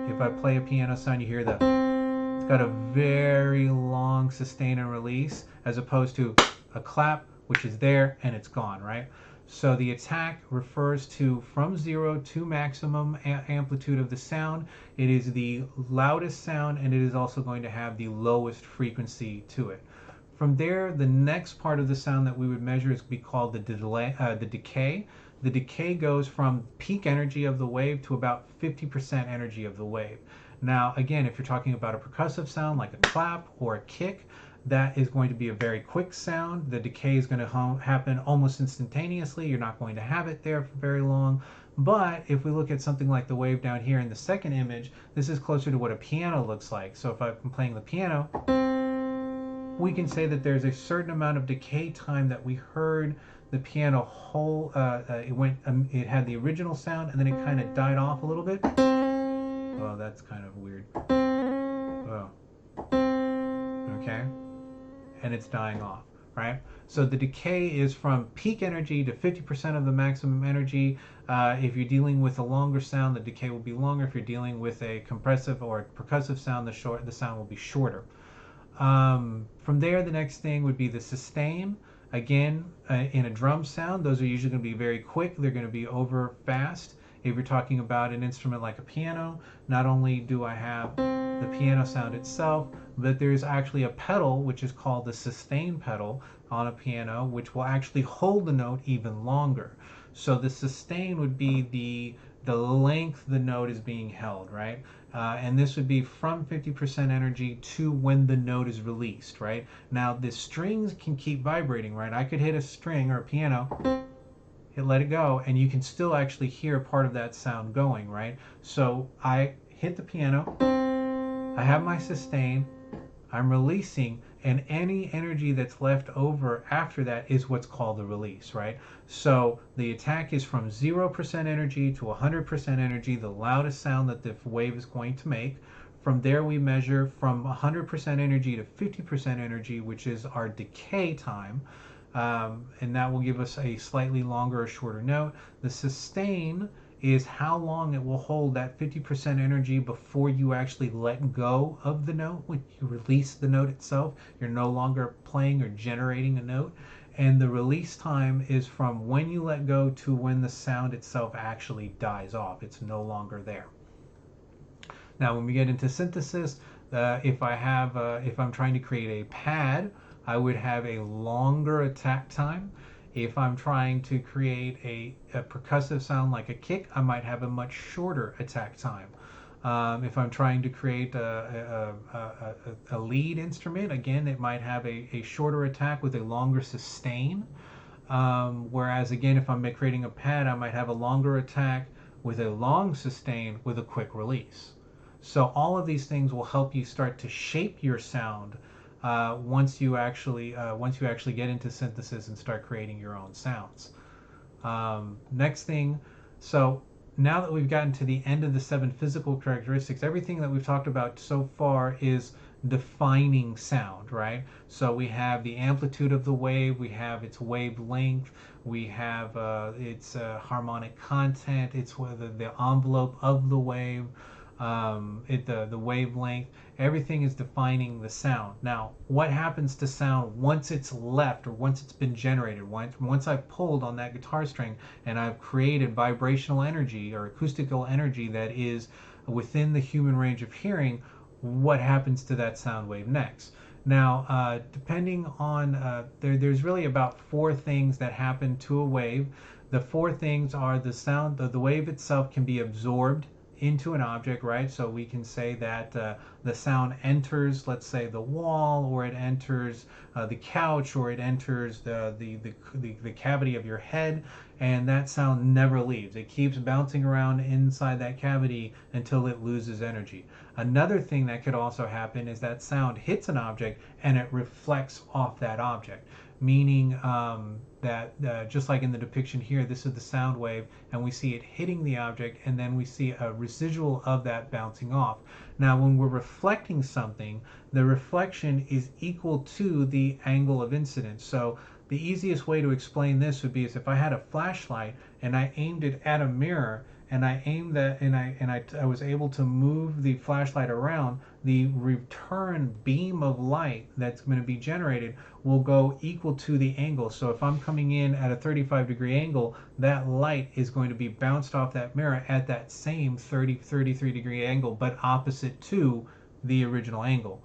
if I play a piano sound, you hear it's got a very long sustain and release, as opposed to a clap, which is there and it's gone, right? So the attack refers to from 0 to maximum amplitude of the sound. It is the loudest sound, and it is also going to have the lowest frequency to it. From there, the next part of the sound that we would measure is be called the decay. The decay goes from peak energy of the wave to about 50% energy of the wave. Now, again, if you're talking about a percussive sound like a clap or a kick, that is going to be a very quick sound. The decay is going to happen almost instantaneously. You're not going to have it there for very long. But if we look at something like the wave down here in the second image, this is closer to what a piano looks like. So if I'm playing the piano, we can say that there's a certain amount of decay time that we heard the piano it had the original sound, and then it kind of died off a little bit. Well, that's kind of weird. Oh. Okay. And it's dying off, right? So the decay is from peak energy to 50% of the maximum energy. If you're dealing with a longer sound, the decay will be longer. If you're dealing with a compressive or a percussive sound, the sound will be shorter. From there, the next thing would be the sustain. Again, in a drum sound, those are usually going to be very quick. They're going to be over fast. If you're talking about an instrument like a piano, not only do I have the piano sound itself, but there's actually a pedal which is called the sustain pedal on a piano, which will actually hold the note even longer. So the sustain would be the length the note is being held, right? And this would be from 50% energy to when the note is released, right? Now the strings can keep vibrating, right? I could hit a string or a piano, let it go, and you can still actually hear part of that sound going, right? So I hit the piano, I have my sustain, I'm releasing, and any energy that's left over after that is what's called the release, right? So the attack is from 0% energy to 100% energy, the loudest sound that the wave is going to make. From there, we measure from 100% energy to 50% energy, which is our decay time. And that will give us a slightly longer or shorter note. The sustain is how long it will hold that 50% energy before you actually let go of the note. When you release the note itself, you're no longer playing or generating a note. And the release time is from when you let go to when the sound itself actually dies off. It's no longer there. Now, when we get into synthesis, if I'm trying to create a pad, I would have a longer attack time. If I'm trying to create a percussive sound like a kick, I might have a much shorter attack time. If I'm trying to create a lead instrument, again, it might have a shorter attack with a longer sustain. Whereas, again, if I'm creating a pad, I might have a longer attack with a long sustain with a quick release. So all of these things will help you start to shape your sound once you actually get into synthesis and start creating your own sounds. Next thing, so now that we've gotten to the end of the 7 physical characteristics, everything that we've talked about so far is defining sound, right? So we have the amplitude of the wave, we have its wavelength, we have its harmonic content, it's the envelope of the wave. the wavelength, everything is defining the sound. Now, what happens to sound once it's left or once it's been generated? Once I've pulled on that guitar string and I've created vibrational energy or acoustical energy that is within the human range of hearing, what happens to that sound wave next? Now, depending on, there's really about four things that happen to a wave. The four things are the sound, the wave itself can be absorbed into an object, right? So we can say that the sound enters, let's say, the wall, or it enters the couch, or it enters the cavity of your head, and that sound never leaves. It keeps bouncing around inside that cavity until it loses energy. Another thing that could also happen is that sound hits an object and it reflects off that object, meaning that just like in the depiction here, this is the sound wave, and we see it hitting the object, and then we see a residual of that bouncing off. Now, when we're reflecting something, the reflection is equal to the angle of incidence. So the easiest way to explain this would be is if I had a flashlight and I aimed it at a mirror, and I aimed that, and I was able to move the flashlight around, the return beam of light that's going to be generated will go equal to the angle. So if I'm coming in at a 35-degree angle, that light is going to be bounced off that mirror at that same 33-degree angle, but opposite to the original angle.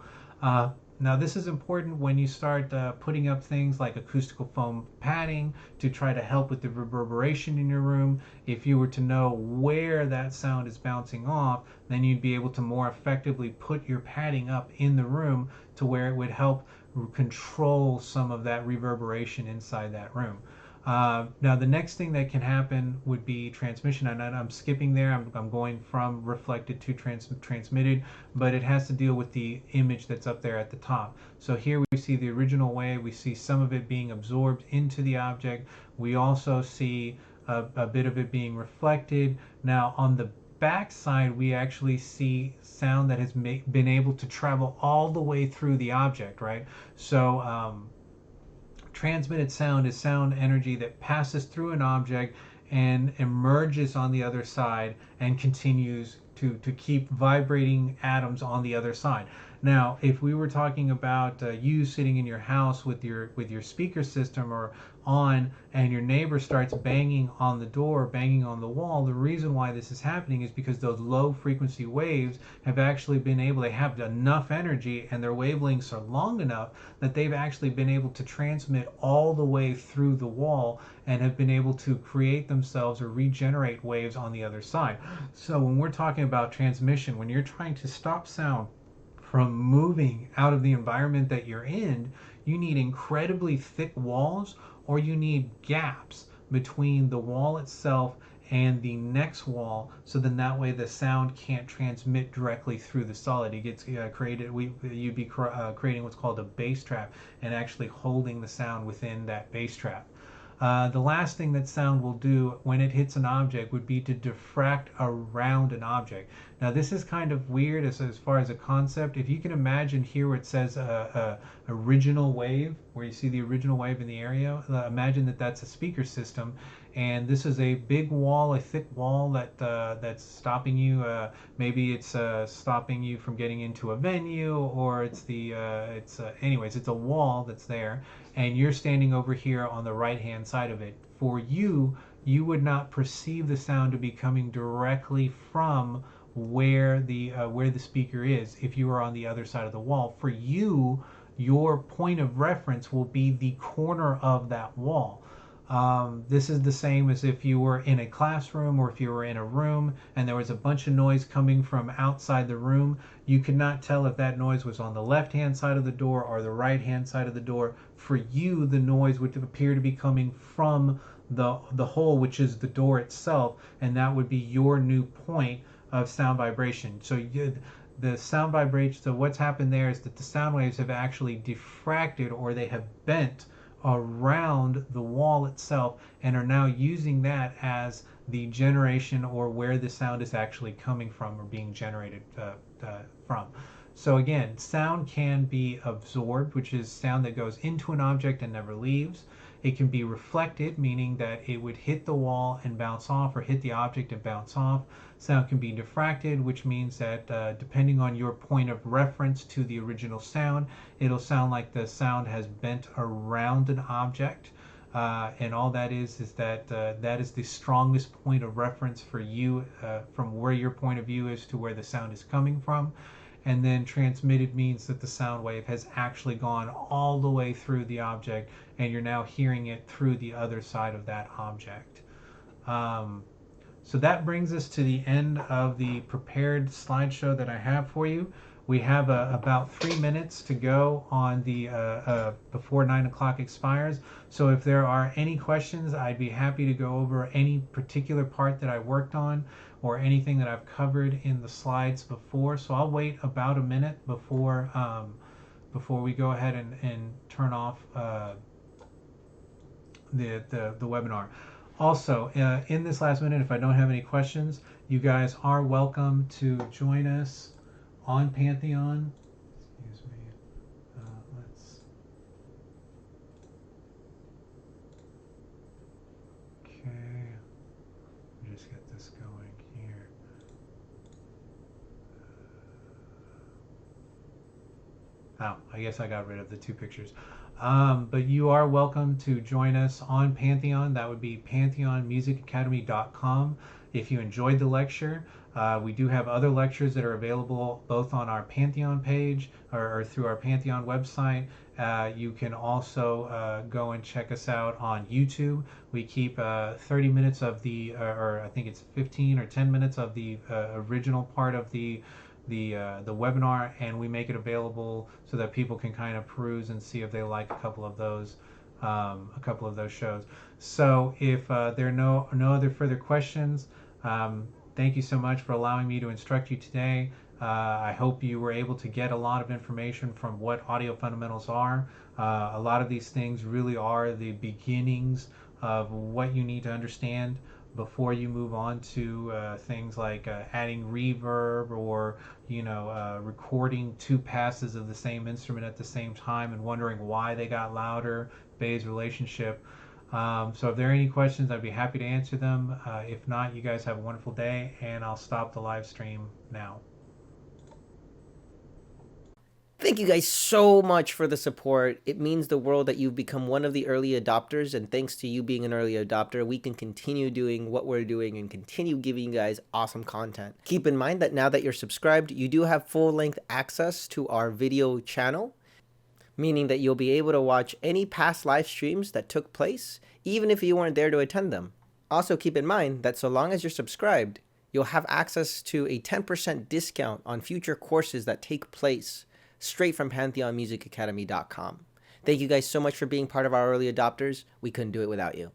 Now, this is important when you start putting up things like acoustical foam padding to try to help with the reverberation in your room. If you were to know where that sound is bouncing off, then you'd be able to more effectively put your padding up in the room to where it would help control some of that reverberation inside that room. Now, the next thing that can happen would be transmission, and I'm skipping there. I'm going from reflected to transmitted, but it has to deal with the image that's up there at the top. So here we see the original wave. We see some of it being absorbed into the object. We also see a bit of it being reflected. Now, on the back side, we actually see sound that has been able to travel all the way through the object, right? So transmitted sound is sound energy that passes through an object and emerges on the other side and continues to keep vibrating atoms on the other side. Now, if we were talking about you sitting in your house with your speaker system or on, and your neighbor starts banging on the door, banging on the wall, the reason why this is happening is because those low frequency waves have actually been able, they have enough energy and their wavelengths are long enough that they've actually been able to transmit all the way through the wall and have been able to create themselves or regenerate waves on the other side. So when we're talking about transmission, when you're trying to stop sound from moving out of the environment that you're in, you need incredibly thick walls, or you need gaps between the wall itself and the next wall, so then that way the sound can't transmit directly through the solid. It gets created, you'd be creating what's called a bass trap and actually holding the sound within that bass trap. The last thing that sound will do when it hits an object would be to diffract around an object. Now, this is kind of weird as far as a concept. If you can imagine here where it says original wave, where you see the original wave in the area, imagine that that's a speaker system, and this is a big wall, a thick wall that's stopping you. Maybe it's stopping you from getting into a venue, or it's anyways, it's a wall that's there, and you're standing over here on the right hand side of it. For you, you would not perceive the sound to be coming directly from where the speaker is if you were on the other side of the wall. For you, your point of reference will be the corner of that wall. This is the same as if you were in a classroom or if you were in a room and there was a bunch of noise coming from outside the room. You could not tell if that noise was on the left hand side of the door or the right hand side of the door. For you, the noise would appear to be coming from the hole, which is the door itself, and that would be your new point of sound vibration. So the sound vibration, so what's happened there is that the sound waves have actually diffracted, or they have bent around the wall itself and are now using that as the generation, or where the sound is actually coming from or being generated from. So again, sound can be absorbed, which is sound that goes into an object and never leaves. It can be reflected, meaning that it would hit the wall and bounce off, or hit the object and bounce off. Sound can be diffracted, which means that depending on your point of reference to the original sound, it'll sound like the sound has bent around an object. And all that is that that is the strongest point of reference for you from where your point of view is to where the sound is coming from. And then transmitted means that the sound wave has actually gone all the way through the object, and you're now hearing it through the other side of that object. So that brings us to the end of the prepared slideshow that I have for you. We have about 3 minutes to go on the before 9 o'clock expires. So if there are any questions, I'd be happy to go over any particular part that I worked on or anything that I've covered in the slides before. So I'll wait about a minute before we go ahead and turn off the webinar. Also, in this last minute, if I don't have any questions, you guys are welcome to join us on Pantheon. Excuse me. Okay. Let me just get this going here. Oh, I guess I got rid of the two pictures. But you are welcome to join us on Pantheon. That would be pantheonmusicacademy.com. If you enjoyed the lecture, we do have other lectures that are available both on our Pantheon page or through our Pantheon website. You can also go and check us out on YouTube. We keep 30 minutes of the, or I think it's 15 or 10 minutes of the original part of the webinar, and we make it available so that people can kind of peruse and see if they like a couple of those shows. So if there are no other further questions, thank you so much for allowing me to instruct you today. I hope you were able to get a lot of information from what audio fundamentals are. A lot of these things really are the beginnings of what you need to understand before you move on to things like adding reverb, or recording two passes of the same instrument at the same time and wondering why they got louder, Bayes' relationship. So if there are any questions, I'd be happy to answer them. If not, you guys have a wonderful day, and I'll stop the live stream now. Thank you guys so much for the support. It means the world that you've become one of the early adopters, and thanks to you being an early adopter, we can continue doing what we're doing and continue giving you guys awesome content. Keep in mind that now that you're subscribed, you do have full-length access to our video channel, meaning that you'll be able to watch any past live streams that took place, even if you weren't there to attend them. Also keep in mind that so long as you're subscribed, you'll have access to a 10% discount on future courses that take place straight from pantheonmusicacademy.com. Thank you guys so much for being part of our early adopters. We couldn't do it without you.